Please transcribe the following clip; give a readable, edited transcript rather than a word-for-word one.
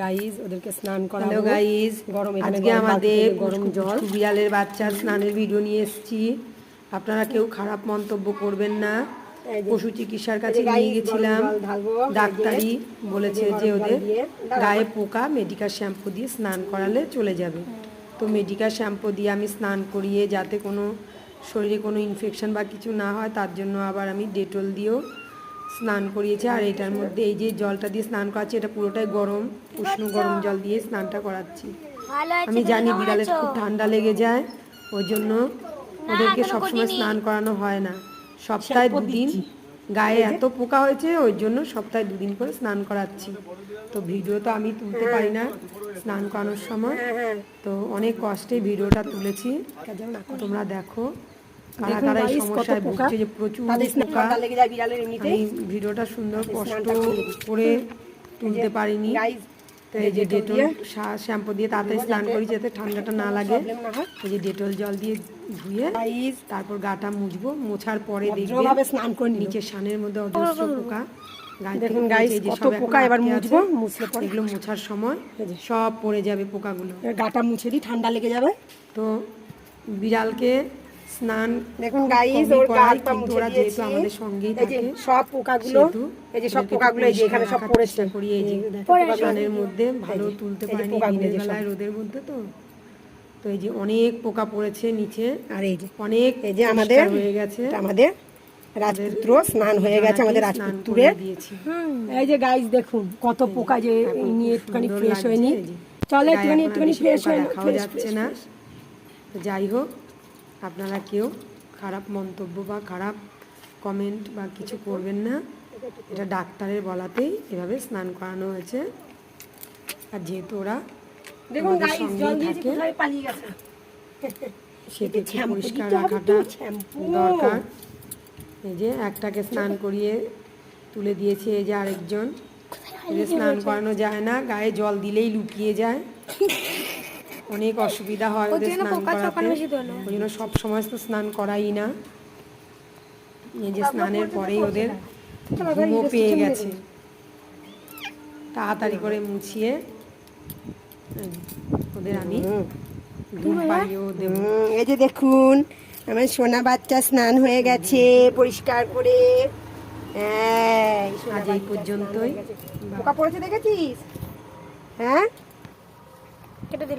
Guys ওদেরকে স্নান করাবো। হ্যালো গাইজ, আজকে আমাদের গরম জল বিড়ালের বাচ্চার স্নানের ভিডিও নিয়ে এসেছি। আপনারা কেউ খারাপ মন্তব্য করবেন না। পশু চিকিৎসার কাছে নিয়ে গেছিলাম, ডাক্তারি বলেছে যে ওদের গায়ে পোকা মেডিকাল শ্যাম্পু দিয়ে স্নান করালে চলে যাবে। তো মেডিকাল শ্যাম্পু দিয়ে আমি স্নান করিয়ে যাতে কোনো শরীরে কোনো ইনফেকশন বা কিছু না হয় তার জন্য আবার আমি ডেটল দিয়েও স্নান করিয়েছি। আর এটার মধ্যে এই যে জলটা দিয়ে স্নান করাচ্ছি এটা পুরোটাই গরম, উষ্ণ গরম জল দিয়ে স্নানটা করাচ্ছি। আমি জানি বিড়ালের খুব ঠান্ডা লেগে যায়, ওই জন্য ওদেরকে সবসময় স্নান করানো হয় না। সপ্তাহে 2 দিন, গায়ে এত পোকা হয়েছে ওই জন্য সপ্তাহে 2 দিন করে স্নান করাচ্ছি। তো ভিডিও তো আমি তুলতে পারি না স্নান করানোর সময়, তো অনেক কষ্টে ভিডিওটা তুলেছি। তোমরা দেখো কারা কারা এই সমস্যায় ভুগছে, যে প্রচুর পোকা। আমি ভিডিওটা সুন্দর কষ্ট করে তুলতে পারিনি। তো এই যে ডেটল শ্যাম্পু দিয়ে তাড়াতাড়ি স্নান করি যাতে ঠান্ডাটা না লাগে। এই যে ডেটল জল দিয়ে ধুয়ে তারপর গাটা মুছবো। মোছার পরে দেখবে স্নান করে নিচে সানের মধ্যে অজস্র পোকা। দেখুন গাইস কত পোকা, এবার মুছবো। মুছলে পরে এগুলো মোছার সময় সব পড়ে যাবে পোকাগুলো। গাটা মুছে দিই, ঠান্ডা লেগে যাবে। তো বিড়ালকে স্নান দেখুন গাইস ওর গাটা পা মুছে দিয়েছি। যেহেতু আমাদের সঙ্গেই থাকে সব পোকাগুলো, এই যে সব পোকাগুলো এই যে এখানে সব পড়েছে। এই যে স্নানের মধ্যে ভালো তুলতে পারিনি দিনের বেলায় রোদের মধ্যে। তো এই যে অনেক পোকা পড়েছে নিচে, আর এই যে অনেক এই যে আমাদের হয়ে গেছে, আমাদের রাজপুত্র স্নান হয়ে গেছে। আমাদের রাজপুত্রের এই যে গাইস দেখুন কত পোকা, যে নিয়ে একটুখানি ফ্রেশ হয়নি। চলো একটুখানি ফ্রেশ হয়ে খাওয়া যাচ্ছে না। যাই হোক, আপনারা কেউ খারাপ মন্তব্য বা খারাপ কমেন্ট বা কিছু করবেন না। এটা ডাক্তারের বলাতেই এভাবে স্নান করানো হয়েছে। আর যেহেতু ওরা দেখুন গাইস জল দিয়েছি, কোথায় পালিয়ে গেছে। সেটা পরিষ্কার রাখাটা দরকার। এই যে একটাকে স্নান করিয়ে তুলে দিয়েছে, এই যে আরেকজন। এদের স্নান করানো যায় না, গায়ে জল দিলেই লুকিয়ে যায়, অনেক অসুবিধা হয় ওদের স্নান করাতে। ওই জন্য সব সময় তো স্নান করাই না। এই যে স্নানের পরেই ওদের ঘুমও পেয়ে গেছে, তাড়াতাড়ি করে মুছিয়ে ওদের আমি ঘুম পাড়িয়েও দেবো। এই যে দেখুন আমার সোনা বাচ্চা স্নান হয়ে গেছে পরিষ্কার করে। আজ এই পর্যন্তই। পোকা পড়েছে দেখেছিস? হ্যাঁ, কেটে দিলাম।